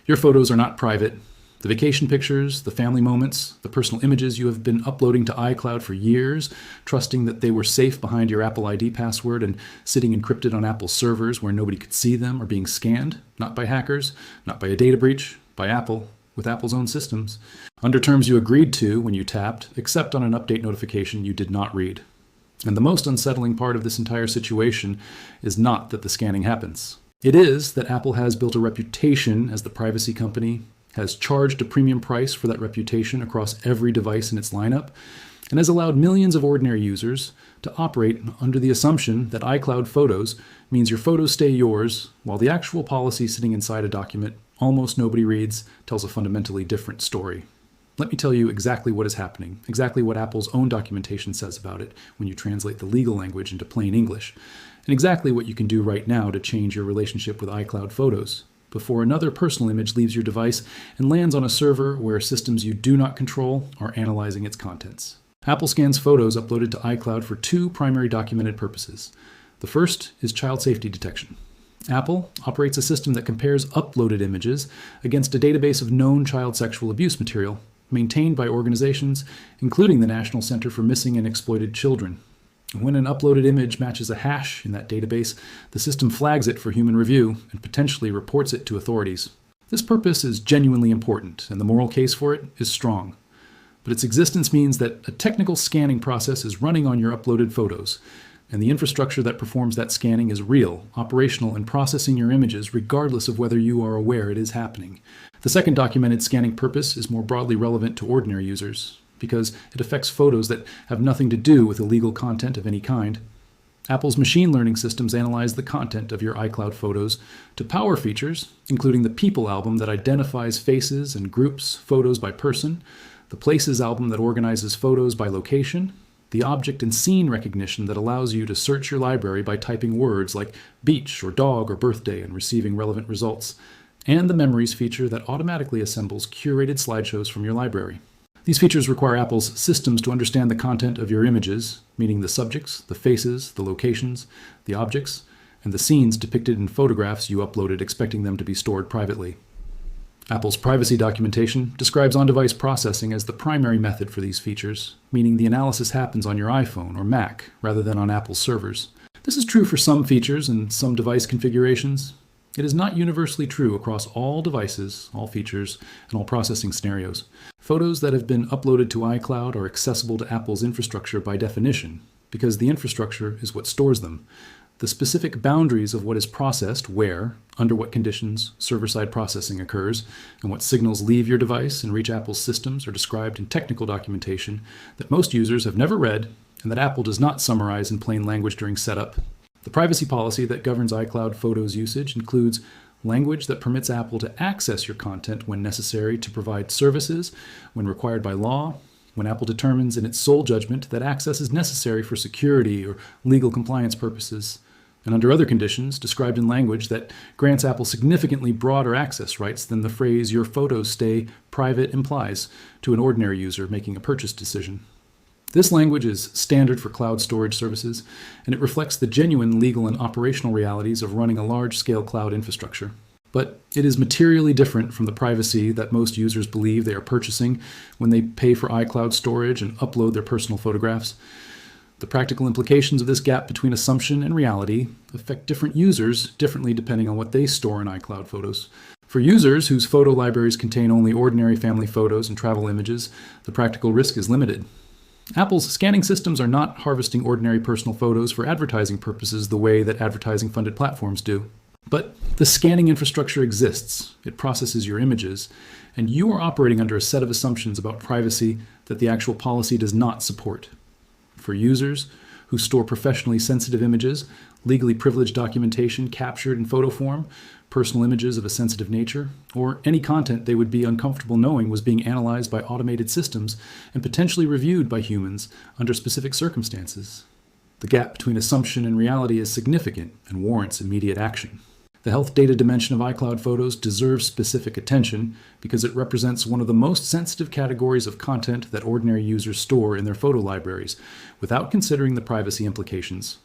Your photos are not private. The vacation pictures, the family moments, the personal images you have been uploading to iCloud for years, trusting that they were safe behind your Apple ID password and sitting encrypted on Apple's servers where nobody could see them, are being scanned, not by hackers, not by a data breach, by Apple, with Apple's own systems, under terms you agreed to when you tapped, except on an update notification you did not read. And the most unsettling part of this entire situation is not that the scanning happens. It is that Apple has built a reputation as the privacy company, has charged a premium price for that reputation across every device in its lineup, and has allowed millions of ordinary users to operate under the assumption that iCloud Photos means your photos stay yours, while the actual policy sitting inside a document almost nobody reads tells a fundamentally different story. Let me tell you exactly what is happening, exactly what Apple's own documentation says about it when you translate the legal language into plain English, and exactly what you can do right now to change your relationship with iCloud Photos before another personal image leaves your device and lands on a server where systems you do not control are analyzing its contents. Apple scans photos uploaded to iCloud for two primary documented purposes. The first is child safety detection. Apple operates a system that compares uploaded images against a database of known child sexual abuse material maintained by organizations, including the National Center for Missing and Exploited Children. When an uploaded image matches a hash in that database, the system flags it for human review and potentially reports it to authorities. This purpose is genuinely important, and the moral case for it is strong. But its existence means that a technical scanning process is running on your uploaded photos, and the infrastructure that performs that scanning is real, operational, and processing your images regardless of whether you are aware it is happening. The second documented scanning purpose is more broadly relevant to ordinary users, because it affects photos that have nothing to do with illegal content of any kind. Apple's machine learning systems analyze the content of your iCloud photos to power features, including the People album that identifies faces and groups photos by person, the Places album that organizes photos by location, the object and scene recognition that allows you to search your library by typing words like beach or dog or birthday and receiving relevant results, and the Memories feature that automatically assembles curated slideshows from your library. These features require Apple's systems to understand the content of your images, meaning the subjects, the faces, the locations, the objects, and the scenes depicted in photographs you uploaded expecting them to be stored privately. Apple's privacy documentation describes on-device processing as the primary method for these features, meaning the analysis happens on your iPhone or Mac rather than on Apple's servers. This is true for some features and some device configurations. It is not universally true across all devices, all features, and all processing scenarios. Photos that have been uploaded to iCloud are accessible to Apple's infrastructure by definition, because the infrastructure is what stores them. The specific boundaries of what is processed, where, under what conditions server-side processing occurs, and what signals leave your device and reach Apple's systems are described in technical documentation that most users have never read and that Apple does not summarize in plain language during setup. The privacy policy that governs iCloud Photos usage includes language that permits Apple to access your content when necessary to provide services, when required by law, when Apple determines in its sole judgment that access is necessary for security or legal compliance purposes, and under other conditions described in language that grants Apple significantly broader access rights than the phrase "your photos stay private" implies to an ordinary user making a purchase decision. This language is standard for cloud storage services, and it reflects the genuine legal and operational realities of running a large-scale cloud infrastructure. But it is materially different from the privacy that most users believe they are purchasing when they pay for iCloud storage and upload their personal photographs. The practical implications of this gap between assumption and reality affect different users differently depending on what they store in iCloud Photos. For users whose photo libraries contain only ordinary family photos and travel images, the practical risk is limited. Apple's scanning systems are not harvesting ordinary personal photos for advertising purposes the way that advertising-funded platforms do. But the scanning infrastructure exists, it processes your images, and you are operating under a set of assumptions about privacy that the actual policy does not support. For users who store professionally sensitive images, legally privileged documentation captured in photo form, personal images of a sensitive nature, or any content they would be uncomfortable knowing was being analyzed by automated systems and potentially reviewed by humans under specific circumstances. The gap between assumption and reality is significant and warrants immediate action. The health data dimension of iCloud Photos deserves specific attention because it represents one of the most sensitive categories of content that ordinary users store in their photo libraries without considering the privacy implications.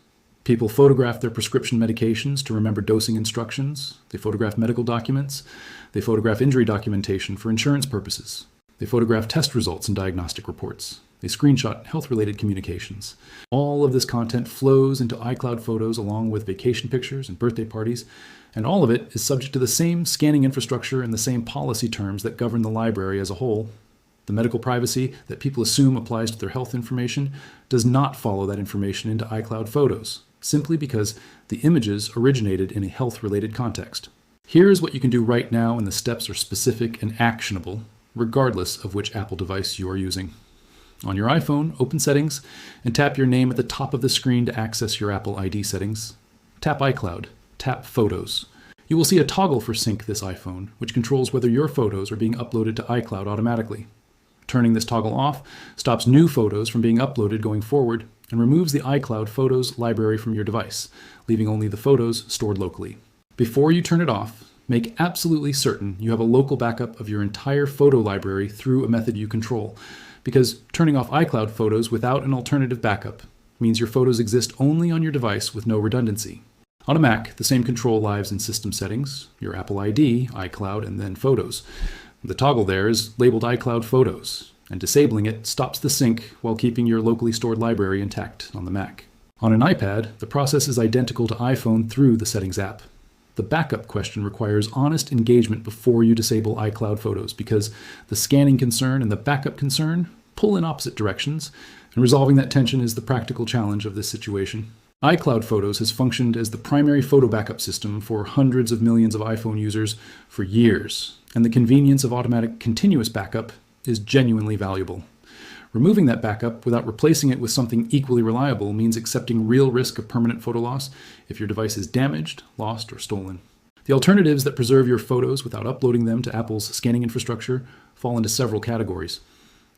People photograph their prescription medications to remember dosing instructions. They photograph medical documents. They photograph injury documentation for insurance purposes. They photograph test results and diagnostic reports. They screenshot health-related communications. All of this content flows into iCloud Photos along with vacation pictures and birthday parties, and all of it is subject to the same scanning infrastructure and the same policy terms that govern the library as a whole. The medical privacy that people assume applies to their health information does not follow that information into iCloud Photos, simply because the images originated in a health-related context. Here's what you can do right now, and the steps are specific and actionable, regardless of which Apple device you are using. On your iPhone, open Settings and tap your name at the top of the screen to access your Apple ID settings. Tap iCloud. Tap Photos. You will see a toggle for Sync this iPhone, which controls whether your photos are being uploaded to iCloud automatically. Turning this toggle off stops new photos from being uploaded going forward and removes the iCloud Photos library from your device, leaving only the photos stored locally. Before you turn it off, make absolutely certain you have a local backup of your entire photo library through a method you control, because turning off iCloud Photos without an alternative backup means your photos exist only on your device with no redundancy. On a Mac, the same control lives in System Settings, your Apple ID, iCloud, and then Photos. The toggle there is labeled iCloud Photos, and disabling it stops the sync while keeping your locally stored library intact on the Mac. On an iPad, the process is identical to iPhone through the Settings app. The backup question requires honest engagement before you disable iCloud Photos, because the scanning concern and the backup concern pull in opposite directions, and resolving that tension is the practical challenge of this situation. iCloud Photos has functioned as the primary photo backup system for hundreds of millions of iPhone users for years, and the convenience of automatic continuous backup is genuinely valuable. Removing that backup without replacing it with something equally reliable means accepting real risk of permanent photo loss if your device is damaged, lost, or stolen. The alternatives that preserve your photos without uploading them to Apple's scanning infrastructure fall into several categories.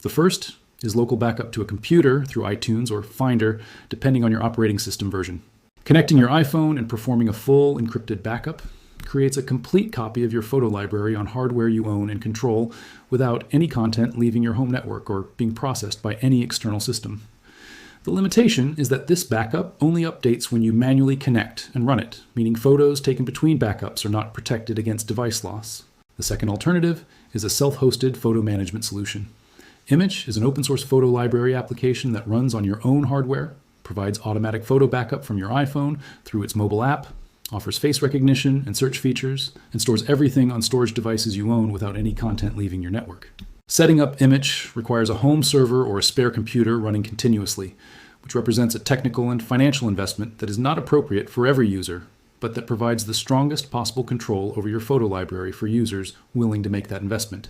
The first is local backup to a computer through iTunes or Finder, depending on your operating system version. Connecting your iPhone and performing a full encrypted backup creates a complete copy of your photo library on hardware you own and control without any content leaving your home network or being processed by any external system. The limitation is that this backup only updates when you manually connect and run it, meaning photos taken between backups are not protected against device loss. The second alternative is a self-hosted photo management solution. Image is an open-source photo library application that runs on your own hardware, provides automatic photo backup from your iPhone through its mobile app, offers face recognition and search features, and stores everything on storage devices you own without any content leaving your network. Setting up Image requires a home server or a spare computer running continuously, which represents a technical and financial investment that is not appropriate for every user, but that provides the strongest possible control over your photo library for users willing to make that investment.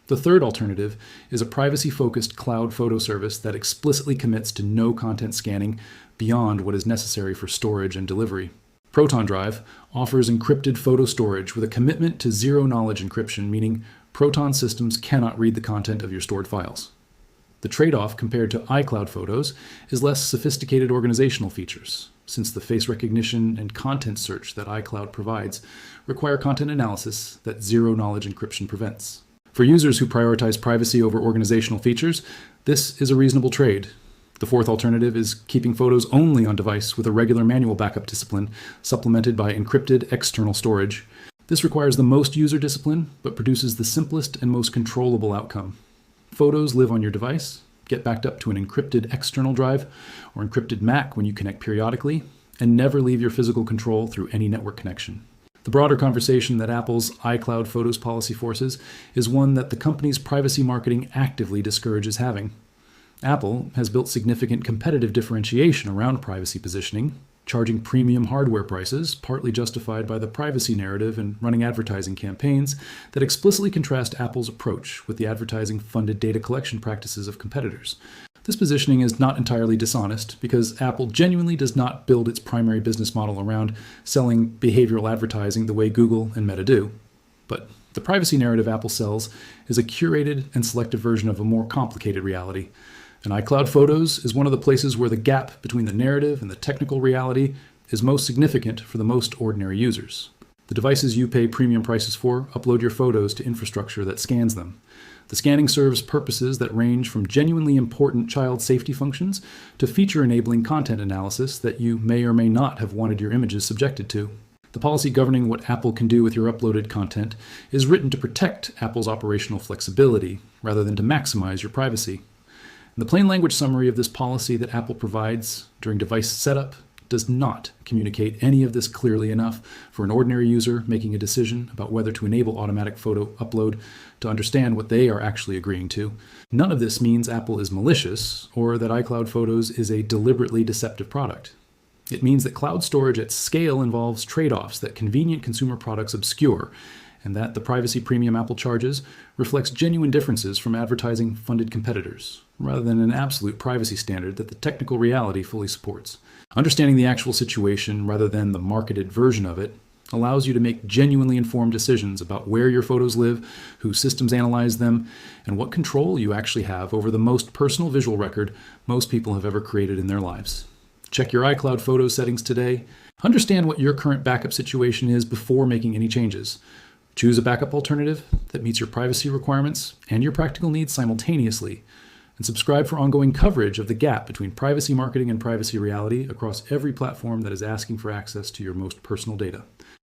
The third alternative is a privacy-focused cloud photo service that explicitly commits to no content scanning beyond what is necessary for storage and delivery. Proton Drive offers encrypted photo storage with a commitment to zero-knowledge encryption, meaning Proton systems cannot read the content of your stored files. The trade-off compared to iCloud Photos is less sophisticated organizational features, since the face recognition and content search that iCloud provides require content analysis that zero-knowledge encryption prevents. For users who prioritize privacy over organizational features, this is a reasonable trade. The fourth alternative is keeping photos only on device with a regular manual backup discipline, supplemented by encrypted external storage. This requires the most user discipline, but produces the simplest and most controllable outcome. Photos live on your device, get backed up to an encrypted external drive or encrypted Mac when you connect periodically, and never leave your physical control through any network connection. The broader conversation that Apple's iCloud Photos policy forces is one that the company's privacy marketing actively discourages having. Apple has built significant competitive differentiation around privacy positioning, charging premium hardware prices, partly justified by the privacy narrative and running advertising campaigns that explicitly contrast Apple's approach with the advertising-funded data collection practices of competitors. This positioning is not entirely dishonest because Apple genuinely does not build its primary business model around selling behavioral advertising the way Google and Meta do. But the privacy narrative Apple sells is a curated and selective version of a more complicated reality. And iCloud Photos is one of the places where the gap between the narrative and the technical reality is most significant for the most ordinary users. The devices you pay premium prices for upload your photos to infrastructure that scans them. The scanning serves purposes that range from genuinely important child safety functions to feature-enabling content analysis that you may or may not have wanted your images subjected to. The policy governing what Apple can do with your uploaded content is written to protect Apple's operational flexibility rather than to maximize your privacy. The plain language summary of this policy that Apple provides during device setup does not communicate any of this clearly enough for an ordinary user making a decision about whether to enable automatic photo upload to understand what they are actually agreeing to. None of this means Apple is malicious or that iCloud Photos is a deliberately deceptive product. It means that cloud storage at scale involves trade-offs that convenient consumer products obscure, and that the privacy premium Apple charges reflects genuine differences from advertising-funded competitors, rather than an absolute privacy standard that the technical reality fully supports. Understanding the actual situation rather than the marketed version of it allows you to make genuinely informed decisions about where your photos live, whose systems analyze them, and what control you actually have over the most personal visual record most people have ever created in their lives. Check your iCloud Photos settings today. Understand what your current backup situation is before making any changes. Choose a backup alternative that meets your privacy requirements and your practical needs simultaneously. And subscribe for ongoing coverage of the gap between privacy marketing and privacy reality across every platform that is asking for access to your most personal data.